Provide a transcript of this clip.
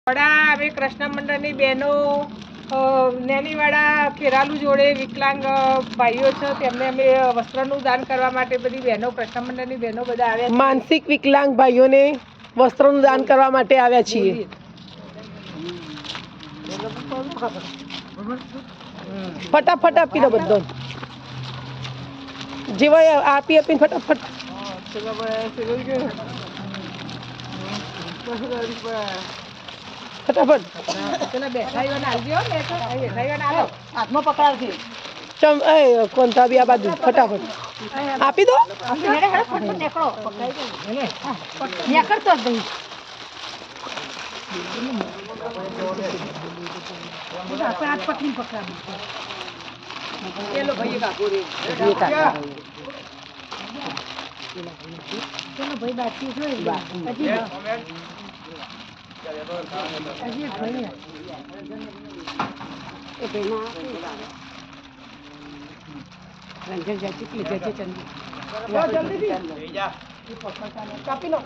અમે કૃષ્ણ મંડળની બહેનો નેનીવાડા ખેરાલુ જોડે વિકલાંગ ભાઈઓ છે તેમને અમે વસ્ત્રનું દાન કરવા માટે બધી બહેનો કૃષ્ણ મંડળની બહેનો બધા આવ્યા. માનસિક વિકલાંગ ભાઈઓને વસ્ત્રનું દાન કરવા માટે આવ્યા છીએ. ફટાફટ આપી દો બધો જેવા આપી આપીને ફટાફટ ફટાફટ પેલા બેઠાઈઓને આવજો બેઠાઈઓને આલો હાથમાં પકડાવજો. ચમ એ કોનતા બી આ બાજુ ફટાફટ આપી દો. જલ્દી કાપી લો.